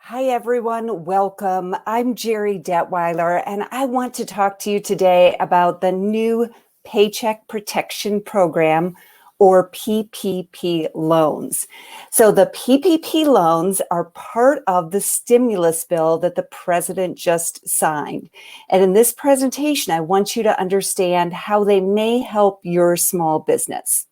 Hi, everyone. Welcome. I'm Jerry Detweiler, and I want to talk to you today about the new Paycheck Protection Program, or PPP loans. So the PPP loans are part of the stimulus bill that the president just signed. And in this presentation, I want you to understand how they may help your small business.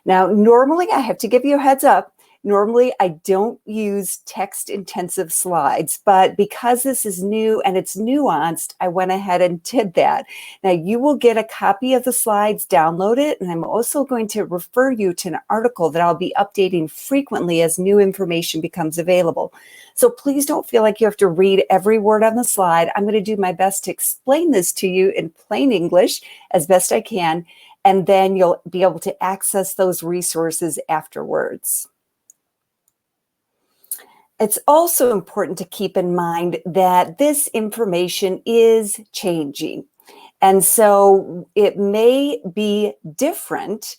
Now, normally, I have to give you a heads up. Normally, I don't use text-intensive slides, but because this is new and it's nuanced, I went ahead and did that. Now, you will get a copy of the slides, download it, and I'm also going to refer you to an article that I'll be updating frequently as new information becomes available. So please don't feel like you have to read every word on the slide. I'm going to do my best to explain this to you in plain English as best I can, and then you'll be able to access those resources afterwards. It's also important to keep in mind that this information is changing. And so it may be different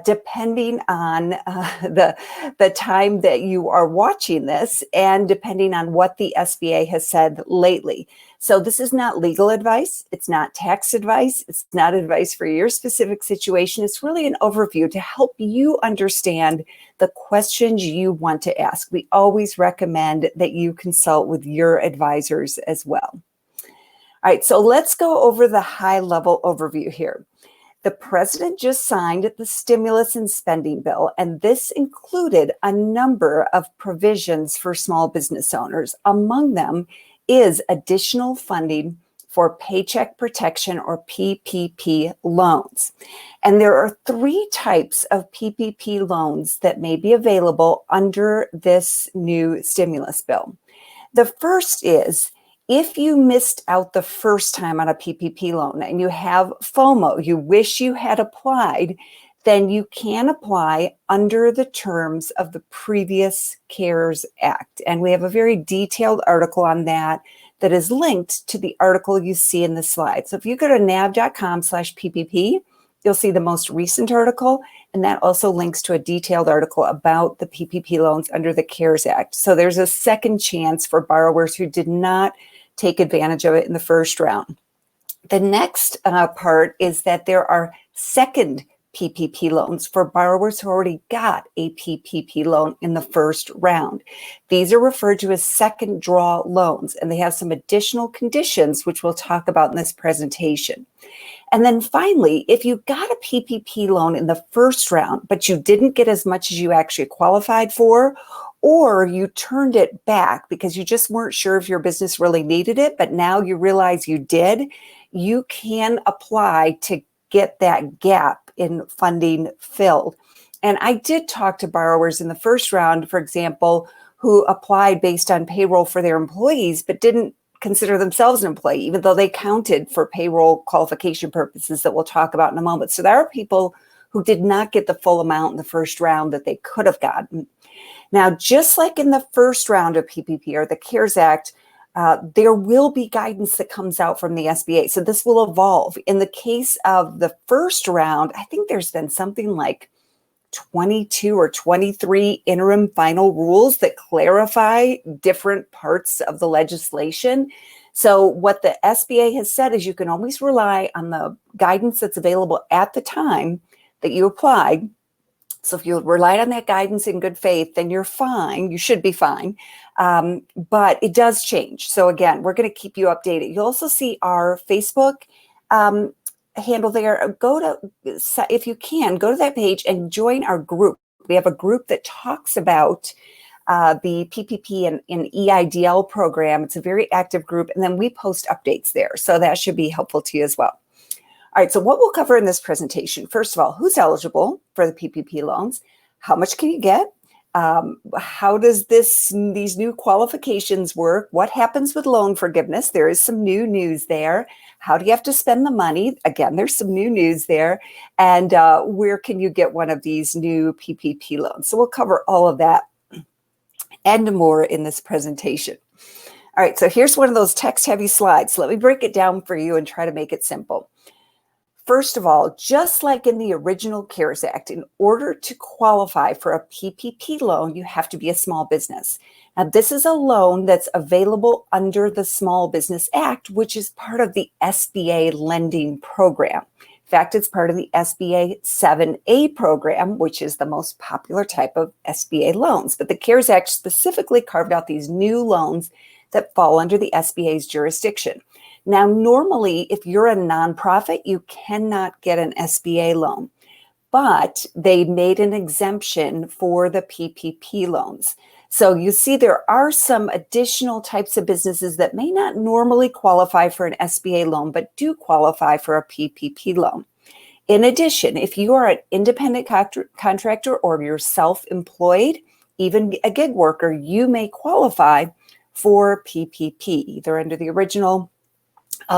depending on the time that you are watching this and depending on what the SBA has said lately. So this is not legal advice. It's not tax advice. It's not advice for your specific situation. It's really an overview to help you understand the questions you want to ask. We always recommend that you consult with your advisors as well. All right, so let's go over the high-level overview here. The president just signed the stimulus and spending bill, and this included a number of provisions for small business owners. Among them is additional funding for Paycheck Protection, or PPP loans. And there are three types of PPP loans that may be available under this new stimulus bill. The first is, if you missed out the first time on a PPP loan and you have FOMO, you wish you had applied, then you can apply under the terms of the previous CARES Act. And we have a very detailed article on that that is linked to the article you see in the slide. So if you go to nav.com/PPP, you'll see the most recent article, and that also links to a detailed article about the PPP loans under the CARES Act. So there's a second chance for borrowers who did not take advantage of it in the first round. The next part is that there are second PPP loans for borrowers who already got a PPP loan in the first round. These are referred to as second draw loans, and they have some additional conditions, which we'll talk about in this presentation. And then finally, if you got a PPP loan in the first round, but you didn't get as much as you actually qualified for, or you turned it back because you just weren't sure if your business really needed it, but now you realize you did, you can apply to get that gap in funding filled. And I did talk to borrowers in the first round, for example, who applied based on payroll for their employees, but didn't consider themselves an employee, even though they counted for payroll qualification purposes that we'll talk about in a moment. So there are people who did not get the full amount in the first round that they could have gotten. Now, just like in the first round of PPP or the CARES Act, there will be guidance that comes out from the SBA. So this will evolve. In the case of the first round, I think there's been something like 22 or 23 interim final rules that clarify different parts of the legislation. So what the SBA has said is you can always rely on the guidance that's available at the time that you applied. So if you relied on that guidance in good faith, then you're fine. You should be fine. But it does change. So again, we're going to keep you updated. You'll also see our Facebook handle there. If you can, go to that page and join our group. We have a group that talks about the PPP and EIDL program. It's a very active group. And then we post updates there. So that should be helpful to you as well. All right, so what we'll cover in this presentation, first of all, who's eligible for the PPP loans? How much can you get? How does these new qualifications work? What happens with loan forgiveness? There is some new news there. How do you have to spend the money? Again, there's some new news there. And where can you get one of these new PPP loans? So we'll cover all of that and more in this presentation. All right, so here's one of those text-heavy slides. Let me break it down for you and try to make it simple. First of all, just like in the original CARES Act, in order to qualify for a PPP loan, you have to be a small business. Now, this is a loan that's available under the Small Business Act, which is part of the SBA lending program. In fact, it's part of the SBA 7A program, which is the most popular type of SBA loans. But the CARES Act specifically carved out these new loans that fall under the SBA's jurisdiction. Now, normally, if you're a nonprofit, you cannot get an SBA loan, but they made an exemption for the PPP loans. So you see, there are some additional types of businesses that may not normally qualify for an SBA loan, but do qualify for a PPP loan. In addition, if you are an independent contractor or you're self-employed, even a gig worker, you may qualify for PPP, either under the original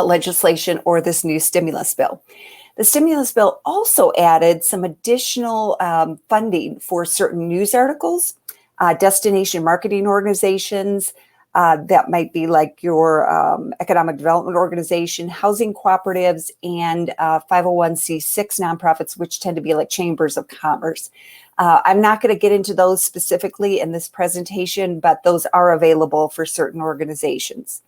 legislation or this new stimulus bill. The stimulus bill also added some additional funding for certain news articles, destination marketing organizations, that might be like your economic development organization, housing cooperatives, and 501c6 nonprofits, which tend to be like chambers of commerce. I'm not going to get into those specifically in this presentation, but those are available for certain organizations.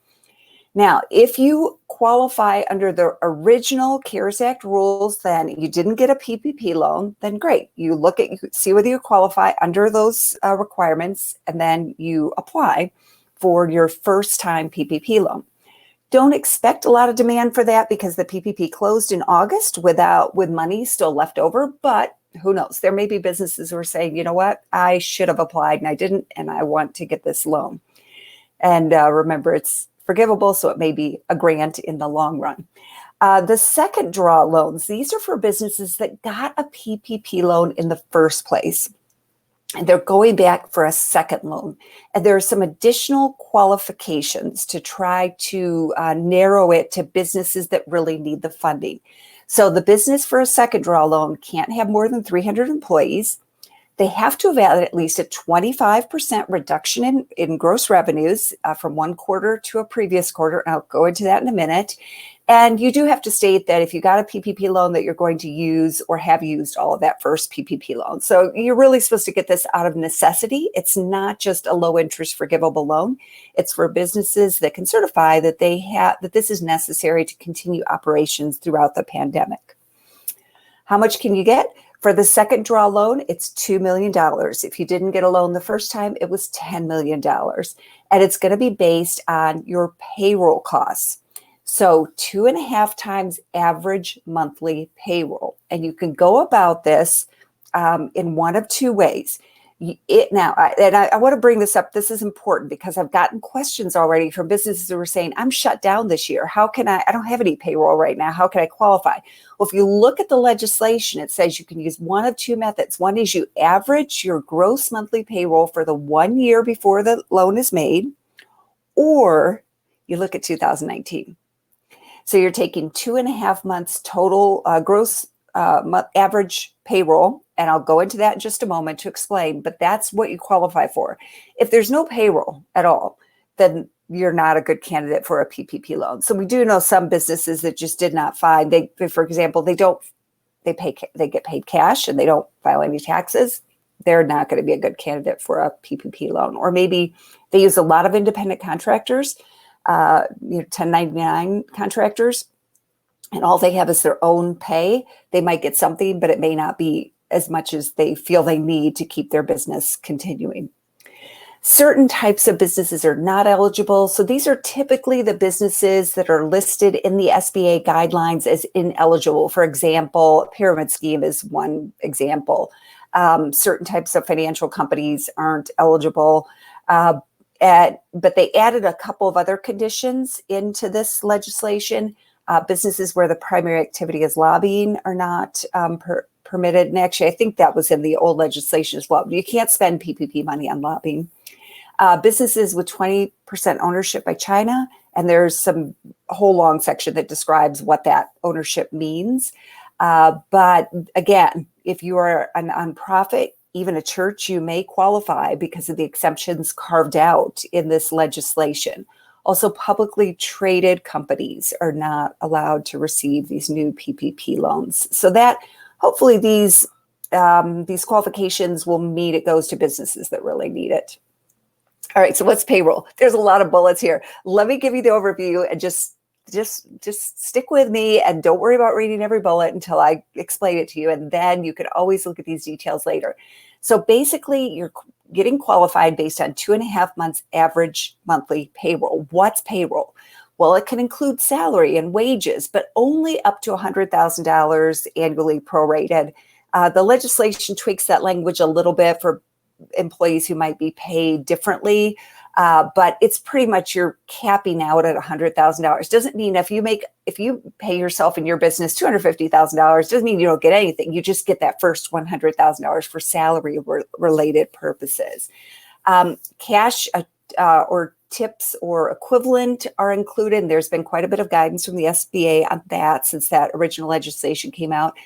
Now, if you qualify under the original CARES Act rules, then you didn't get a PPP loan, then great. You see whether you qualify under those requirements, and then you apply for your first time PPP loan. Don't expect a lot of demand for that because the PPP closed in August with money still left over, but who knows? There may be businesses who are saying, you know what, I should have applied and I didn't, and I want to get this loan. And remember, it's forgivable, so it may be a grant in the long run. The second draw loans, these are for businesses that got a PPP loan in the first place. And they're going back for a second loan. And there are some additional qualifications to try to narrow it to businesses that really need the funding. So the business for a second draw loan can't have more than 300 employees. They have to have had at least a 25% reduction in gross revenues from one quarter to a previous quarter. And I'll go into that in a minute. And you do have to state that if you got a PPP loan that you're going to use or have used all of that first PPP loan. So you're really supposed to get this out of necessity. It's not just a low interest forgivable loan. It's for businesses that can certify that that this is necessary to continue operations throughout the pandemic. How much can you get? For the second draw loan, it's $2 million. If you didn't get a loan the first time, it was $10 million. And it's going to be based on your payroll costs. So 2.5 times average monthly payroll. And you can go about this in one of two ways. I want to bring this up. This is important because I've gotten questions already from businesses who are saying, I'm shut down this year. How can I don't have any payroll right now. How can I qualify? Well, if you look at the legislation, it says you can use one of two methods. One is you average your gross monthly payroll for the 1 year before the loan is made, or you look at 2019. So you're taking 2.5 months total gross average payroll, and I'll go into that in just a moment to explain, but that's what you qualify for. If there's no payroll at all, then you're not a good candidate for a PPP loan. So we do know some businesses that just did not find, for example, they get paid cash and they don't file any taxes. They're not going to be a good candidate for a PPP loan. Or maybe they use a lot of independent contractors, 1099 contractors, and all they have is their own pay. They might get something, but it may not be as much as they feel they need to keep their business continuing. Certain types of businesses are not eligible. So these are typically the businesses that are listed in the SBA guidelines as ineligible. For example, a pyramid scheme is one example. Certain types of financial companies aren't eligible. But they added a couple of other conditions into this legislation. Businesses where the primary activity is lobbying are not permitted. And actually, I think that was in the old legislation as well. You can't spend PPP money on lobbying. Businesses with 20% ownership by China, and there's a whole long section that describes what that ownership means. But again, if you are a nonprofit, even a church, you may qualify because of the exemptions carved out in this legislation. Also, publicly traded companies are not allowed to receive these new PPP loans. So that hopefully these qualifications will meet. It goes to businesses that really need it. All right, so what's payroll? There's a lot of bullets here. Let me give you the overview and just stick with me and don't worry about reading every bullet until I explain it to you. And then you can always look at these details later. So basically, you're getting qualified based on 2.5 months average monthly payroll. What's payroll? Well, it can include salary and wages, but only up to $100,000 annually prorated. The legislation tweaks that language a little bit for employees who might be paid differently, but it's pretty much you're capping out at $100,000. Doesn't mean if you pay yourself in your business $250,000, doesn't mean you don't get anything. You just get that first $100,000 for salary related purposes. Cash or tips or equivalent are included. And there's been quite a bit of guidance from the SBA on that since that original legislation came out.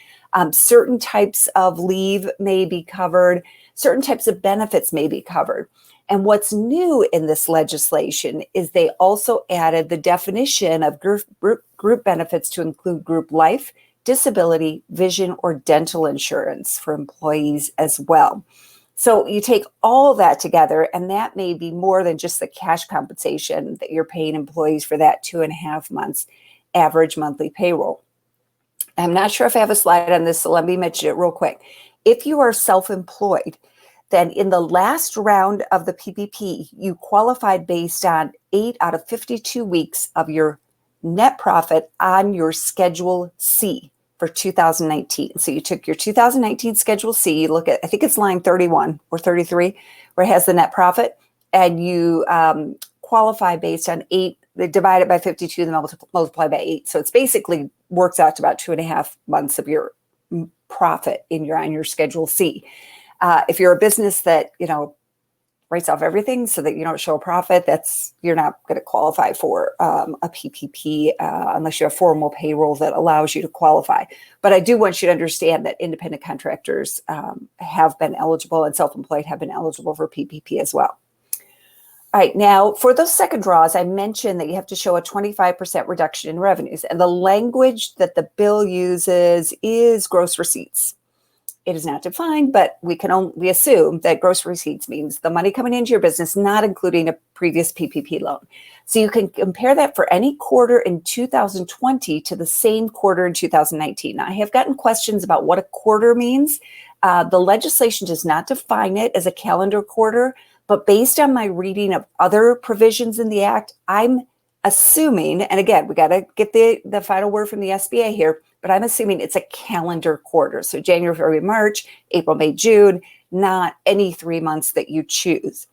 Certain types of leave may be covered. Certain types of benefits may be covered. And what's new in this legislation is they also added the definition of group benefits to include group life, disability, vision, or dental insurance for employees as well. So you take all that together, and that may be more than just the cash compensation that you're paying employees for that 2.5 months average monthly payroll. I'm not sure if I have a slide on this, so let me mention it real quick. If you are self-employed, then in the last round of the PPP, you qualified based on 8 out of 52 weeks of your net profit on your Schedule C for 2019. So you took your 2019 Schedule C, you look at, I think it's line 31 or 33, where it has the net profit, and you qualify based on 8, they divide it by 52 and then multiply by 8. So it's basically works out to about 2.5 months of your profit on your Schedule C. If you're a business that, writes off everything so that you don't show a profit, you're not going to qualify for a PPP unless you have formal payroll that allows you to qualify. But I do want you to understand that independent contractors have been eligible and self-employed have been eligible for PPP as well. All right, now for those second draws, I mentioned that you have to show a 25% reduction in revenues, and the language that the bill uses is gross receipts. It is not defined, but we assume that gross receipts means the money coming into your business, not including a previous PPP loan. So you can compare that for any quarter in 2020 to the same quarter in 2019. Now, I have gotten questions about what a quarter means. The legislation does not define it as a calendar quarter, but based on my reading of other provisions in the Act, I'm assuming, and again, we got to get the final word from the SBA here, but I'm assuming it's a calendar quarter. So January, February, March, April, May, June, not any 3 months that you choose.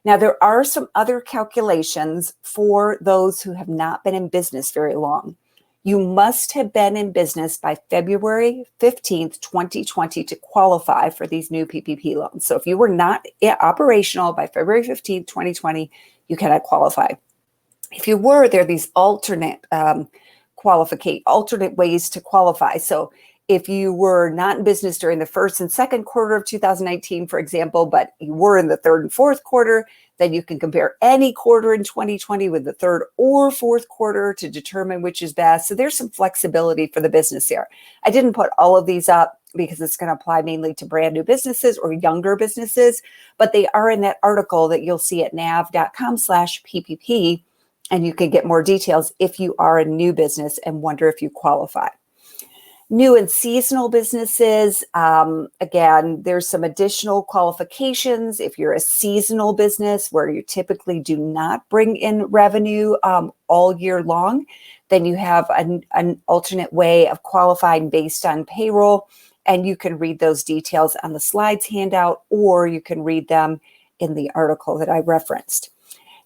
Now, there are some other calculations for those who have not been in business very long. You must have been in business by February 15th, 2020 to qualify for these new PPP loans. So if you were not operational by February 15th, 2020, you cannot qualify. If you were, there are these alternate ways to qualify. So if you were not in business during the first and second quarter of 2019, for example, but you were in the third and fourth quarter, then you can compare any quarter in 2020 with the third or fourth quarter to determine which is best. So there's some flexibility for the business here. I didn't put all of these up because it's going to apply mainly to brand new businesses or younger businesses, but they are in that article that you'll see at nav.com/PPP. And you can get more details if you are a new business and wonder if you qualify. New and seasonal businesses, again, there's some additional qualifications. If you're a seasonal business where you typically do not bring in revenue all year long, then you have an alternate way of qualifying based on payroll. And you can read those details on the slides handout, or you can read them in the article that I referenced.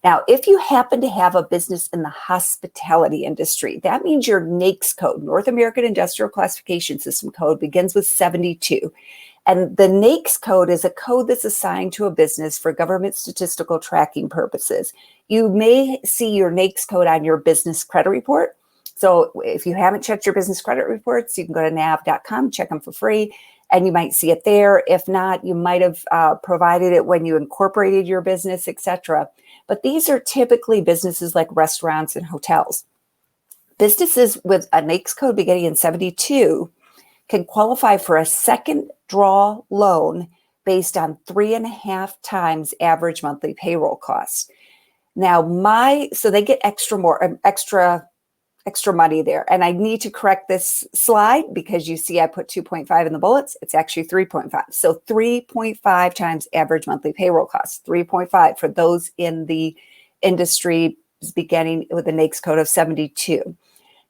Now, if you happen to have a business in the hospitality industry, that means your NAICS code, North American Industrial Classification System code, begins with 72. And the NAICS code is a code that's assigned to a business for government statistical tracking purposes. You may see your NAICS code on your business credit report. So if you haven't checked your business credit reports, you can go to nav.com, check them for free. and you might see it there. If not, you might have provided it when you incorporated your business, etc. But these are typically businesses like restaurants and hotels. Businesses with a NAICS code beginning in 72 can qualify for a second draw loan based on 3.5 times average monthly payroll costs. Now, so they get extra money there. And I need to correct this slide because you see I put 2.5 in the bullets. It's actually 3.5. So 3.5 times average monthly payroll costs, 3.5 for those in the industry beginning with a NAICS code of 72.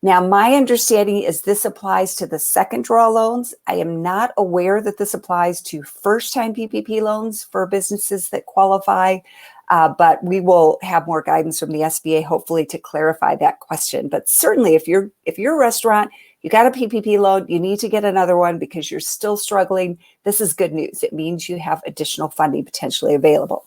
Now, my understanding is this applies to the second draw loans. I am not aware that this applies to first-time PPP loans for businesses that qualify, but we will have more guidance from the SBA, hopefully, to clarify that question. But certainly, if you're a restaurant, you got a PPP loan, you need to get another one because you're still struggling. This is good news. It means you have additional funding potentially available.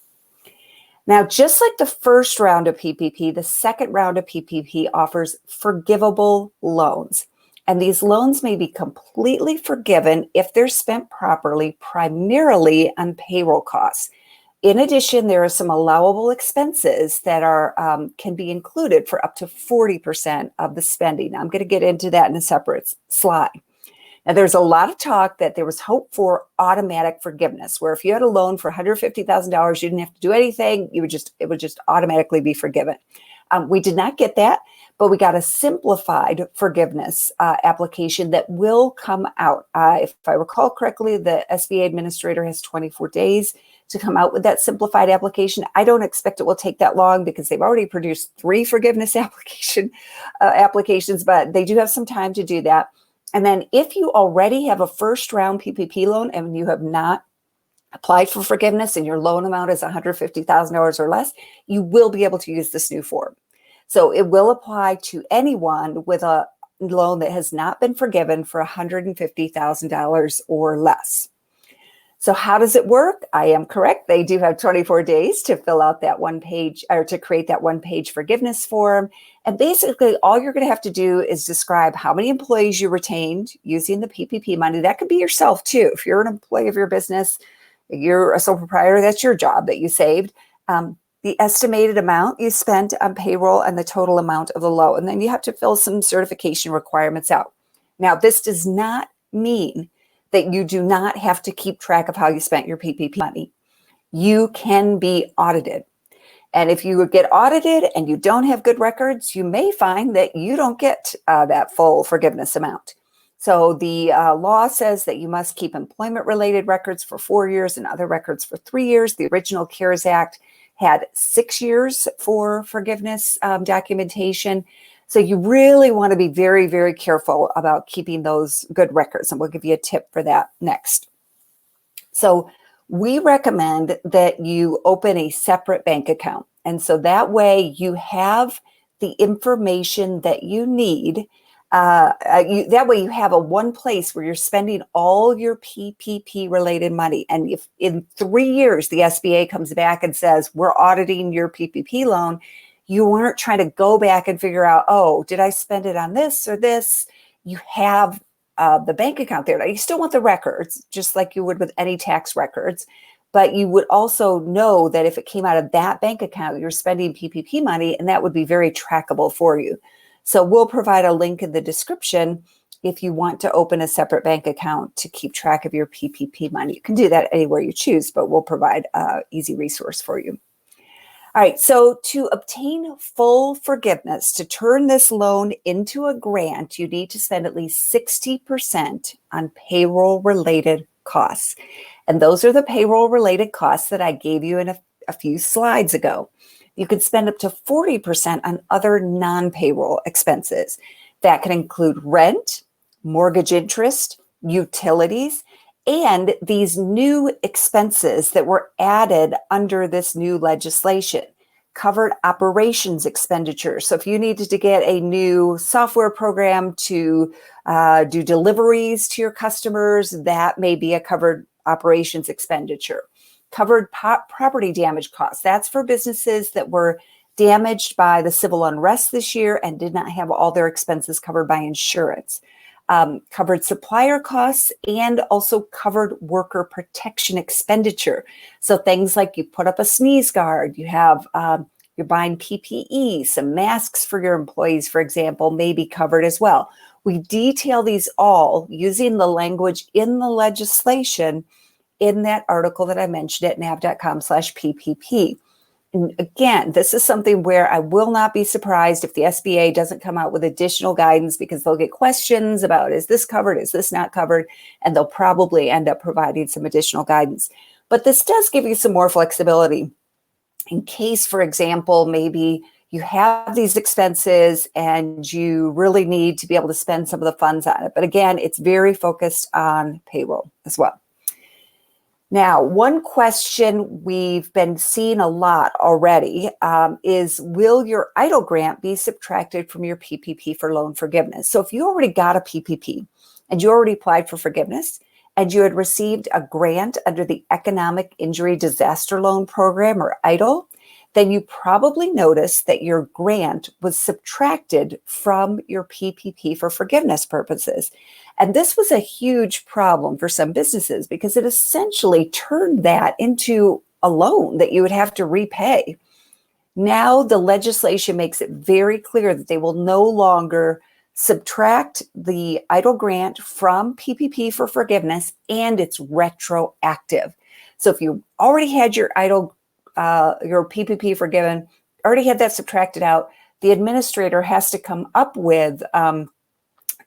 Now, just like the first round of PPP, the second round of PPP offers forgivable loans. And these loans may be completely forgiven if they're spent properly, primarily on payroll costs. In addition, there are some allowable expenses that can be included for up to 40% of the spending. I'm going to get into that in a separate slide. Now, there's a lot of talk that there was hope for automatic forgiveness, where if you had a loan for $150,000, you didn't have to do anything. It would just automatically be forgiven. We did not get that, but we got a simplified forgiveness application that will come out. If I recall correctly, the SBA administrator has 24 days to come out with that simplified application. I don't expect it will take that long because they've already produced 3 forgiveness applications, but they do have some time to do that. And then if you already have a first round PPP loan and you have not applied for forgiveness and your loan amount is $150,000 or less, you will be able to use this new form. So it will apply to anyone with a loan that has not been forgiven for $150,000 or less. So how does it work? I am correct. They do have 24 days to fill out that one page or to create that one page forgiveness form. And basically all you're going to have to do is describe how many employees you retained using the PPP money. That could be yourself too. If you're an employee of your business, you're a sole proprietor, that's your job that you saved. The estimated amount you spent on payroll and the total amount of the loan. And then you have to fill some certification requirements out. Now, this does not mean that you do not have to keep track of how you spent your PPP money. You can be audited. And if you get audited and you don't have good records, you may find that you don't get that full forgiveness amount. So the law says that you must keep employment-related records for 4 years and other records for 3 years. The original CARES Act had 6 years for forgiveness documentation. So you really want to be very, very careful about keeping those good records. And we'll give you a tip for that next. So we recommend that you open a separate bank account. And so that way you have the information that you need. That way you have a one place where you're spending all your PPP related money. And if in 3 years, the SBA comes back and says, we're auditing your PPP loan, you aren't trying to go back and figure out, oh, did I spend it on this or this? You have the bank account there. Now, you still want the records, just like you would with any tax records. But you would also know that if it came out of that bank account, you're spending PPP money, and that would be very trackable for you. So we'll provide a link in the description if you want to open a separate bank account to keep track of your PPP money. You can do that anywhere you choose, but we'll provide an easy resource for you. All right, so to obtain full forgiveness, to turn this loan into a grant, you need to spend at least 60% on payroll-related costs. And those are the payroll-related costs that I gave you in a few slides ago. You could spend up to 40% on other non-payroll expenses. That can include rent, mortgage interest, utilities, and these new expenses that were added under this new legislation. Covered operations expenditures. So if you needed to get a new software program to do deliveries to your customers, that may be a covered operations expenditure. Covered property damage costs. That's for businesses that were damaged by the civil unrest this year and did not have all their expenses covered by insurance. covered supplier costs, and also covered worker protection expenditure. So things like you put up a sneeze guard, you have you're buying PPE, some masks for your employees, for example, may be covered as well. We detail these all using the language in the legislation in that article that I mentioned at nav.com/PPP. And again, this is something where I will not be surprised if the SBA doesn't come out with additional guidance, because they'll get questions about, is this covered? Is this not covered? And they'll probably end up providing some additional guidance. But this does give you some more flexibility in case, for example, maybe you have these expenses and you really need to be able to spend some of the funds on it. But again, it's very focused on payroll as well. Now, one question we've been seeing a lot already is, will your EIDL grant be subtracted from your PPP for loan forgiveness? So if you already got a PPP and you already applied for forgiveness and you had received a grant under the Economic Injury Disaster Loan Program, or EIDL, then you probably noticed that your grant was subtracted from your PPP for forgiveness purposes. And this was a huge problem for some businesses because it essentially turned that into a loan that you would have to repay. Now the legislation makes it very clear that they will no longer subtract the EIDL grant from PPP for forgiveness, and it's retroactive. So if you already had your EIDL, your PPP forgiven, already had that subtracted out, the administrator has to come up with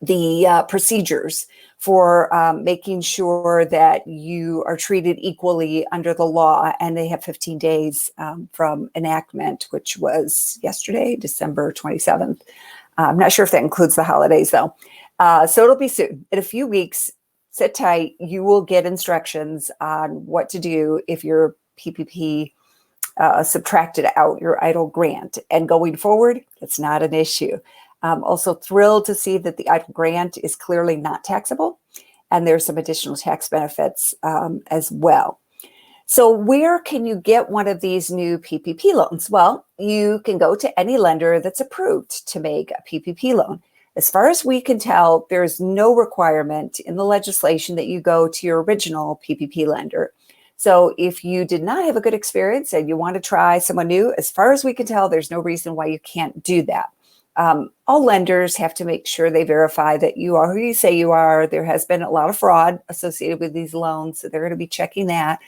the procedures for making sure that you are treated equally under the law. And they have 15 days from enactment, which was yesterday, December 27th. I'm not sure if that includes the holidays though. So it'll be soon. In a few weeks, sit tight. You will get instructions on what to do if your PPP subtracted out your EIDL grant. And going forward, it's not an issue. Also thrilled to see that the EIDL grant is clearly not taxable, and there's some additional tax benefits as well. So where can you get one of these new PPP loans? Well, you can go to any lender that's approved to make a PPP loan. As far as we can tell, there's no requirement in the legislation that you go to your original PPP lender. So if you did not have a good experience and you want to try someone new, as far as we can tell, there's no reason why you can't do that. All lenders have to make sure they verify that you are who you say you are. There has been a lot of fraud associated with these loans, so they're going to be checking that.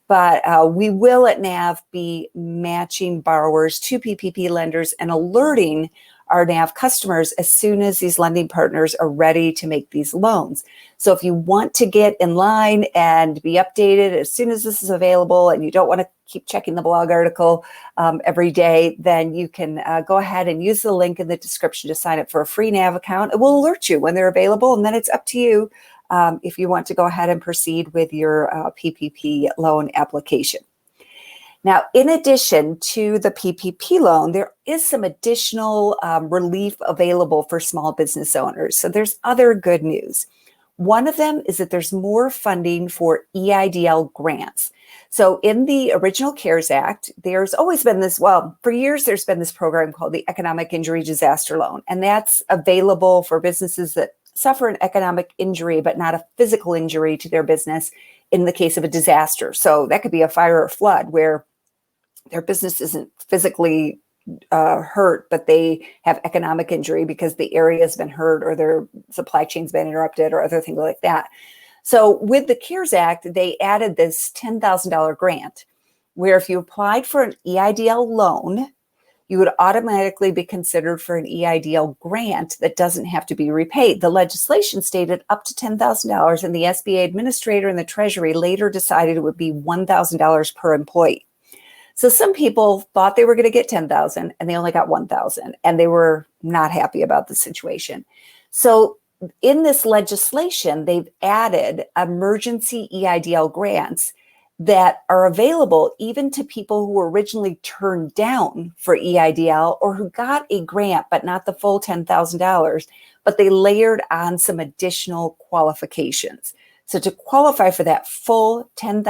But we will at NAV be matching borrowers to PPP lenders and alerting our NAV customers as soon as these lending partners are ready to make these loans. So if you want to get in line and be updated as soon as this is available, and you don't want to keep checking the blog article every day, then you can go ahead and use the link in the description to sign up for a free NAV account. It will alert you when they're available, and then it's up to you if you want to go ahead and proceed with your PPP loan application. Now, in addition to the PPP loan, there is some additional relief available for small business owners. So there's other good news. One of them is that there's more funding for EIDL grants. So in the original CARES Act, there's always been this, well, for years, there's been this program called the Economic Injury Disaster Loan, and that's available for businesses that suffer an economic injury, but not a physical injury to their business in the case of a disaster. So that could be a fire or flood where their business isn't physically hurt, but they have economic injury because the area has been hurt or their supply chain's been interrupted or other things like that. So with the CARES Act, they added this $10,000 grant where if you applied for an EIDL loan, you would automatically be considered for an EIDL grant that doesn't have to be repaid. The legislation stated up to $10,000, and the SBA administrator and the Treasury later decided it would be $1,000 per employee. So some people thought they were going to get 10,000 and they only got 1,000, and they were not happy about the situation. So in this legislation, they've added emergency EIDL grants that are available even to people who were originally turned down for EIDL or who got a grant, but not the full $10,000, but they layered on some additional qualifications. So to qualify for that full $10,000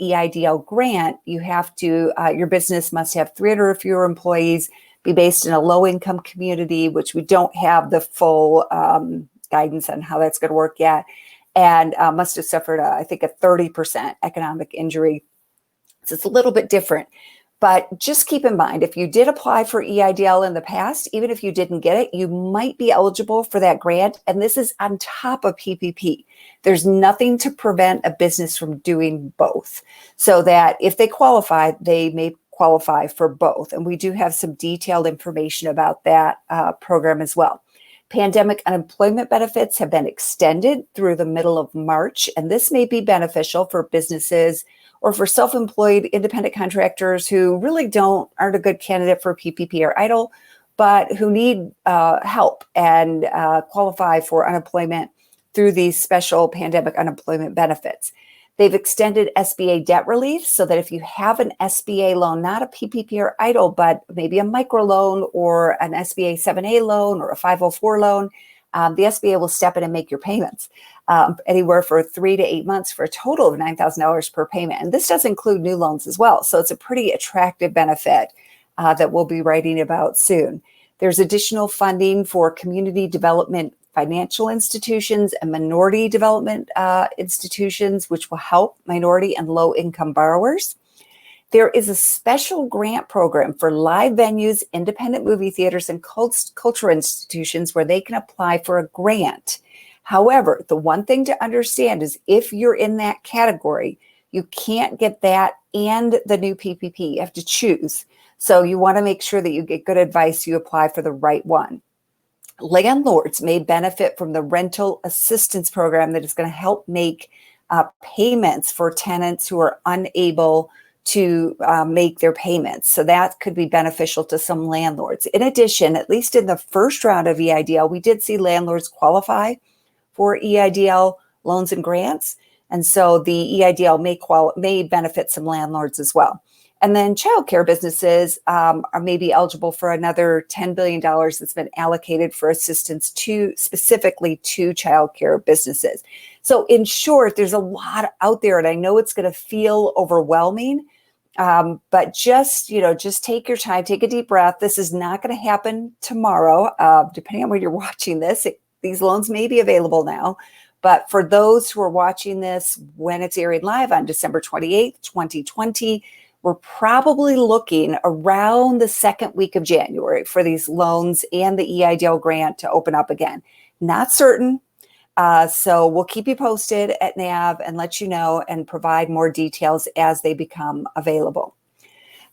EIDL grant, you have to, your business must have 300 or fewer employees, be based in a low-income community, which we don't have the full guidance on how that's going to work yet, and must have suffered, I think, a 30% economic injury. So it's a little bit different. But just keep in mind, if you did apply for EIDL in the past, even if you didn't get it, you might be eligible for that grant. And this is on top of PPP. There's nothing to prevent a business from doing both. So that if they qualify, they may qualify for both. And we do have some detailed information about that program as well. Pandemic unemployment benefits have been extended through the middle of March, and this may be beneficial for businesses or for self-employed independent contractors who really aren't a good candidate for PPP or EIDL, but who need help and qualify for unemployment through these special pandemic unemployment benefits. They've extended SBA debt relief so that if you have an SBA loan, not a PPP or EIDL, but maybe a microloan or an SBA 7A loan or a 504 loan, the SBA will step in and make your payments anywhere for 3 to 8 months for a total of $9,000 per payment. And this does include new loans as well. So it's a pretty attractive benefit that we'll be writing about soon. There's additional funding for community development financial institutions and minority development institutions, which will help minority and low-income borrowers. There is a special grant program for live venues, independent movie theaters, and cultural institutions where they can apply for a grant. However, the one thing to understand is if you're in that category, you can't get that and the new PPP. You have to choose. So you want to make sure that you get good advice, you apply for the right one. Landlords may benefit from the rental assistance program that is going to help make payments for tenants who are unable to make their payments. So that could be beneficial to some landlords. In addition, at least in the first round of EIDL, we did see landlords qualify for EIDL loans and grants. And so the EIDL may benefit some landlords as well. And then childcare businesses are maybe eligible for another $10 billion that's been allocated for assistance specifically to childcare businesses. So in short, there's a lot out there, and I know it's going to feel overwhelming, but just take your time, take a deep breath. This is not going to happen tomorrow. Depending on when you're watching this, these loans may be available now. But for those who are watching this when it's airing live on December 28th, 2020, we're probably looking around the second week of January for these loans and the EIDL grant to open up again. Not certain. So we'll keep you posted at NAV and let you know and provide more details as they become available.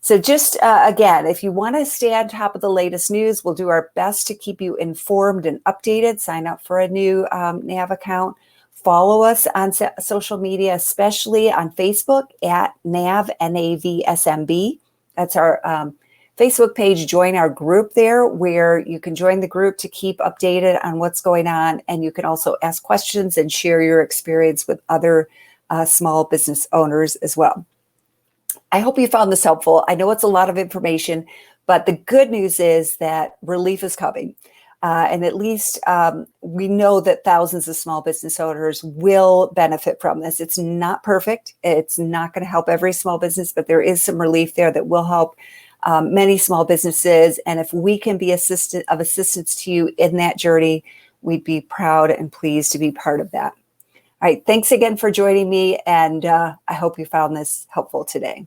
So just again, if you want to stay on top of the latest news, we'll do our best to keep you informed and updated. Sign up for a new NAV account. Follow us on social media, especially on Facebook at NAV, N-A-V, SMB. That's our Facebook page. Join our group there where you can join the group to keep updated on what's going on. And you can also ask questions and share your experience with other small business owners as well. I hope you found this helpful. I know it's a lot of information, but the good news is that relief is coming. And at least we know that thousands of small business owners will benefit from this. It's not perfect. It's not going to help every small business, but there is some relief there that will help many small businesses. And if we can be of assistance to you in that journey, we'd be proud and pleased to be part of that. All right. Thanks again for joining me. And I hope you found this helpful today.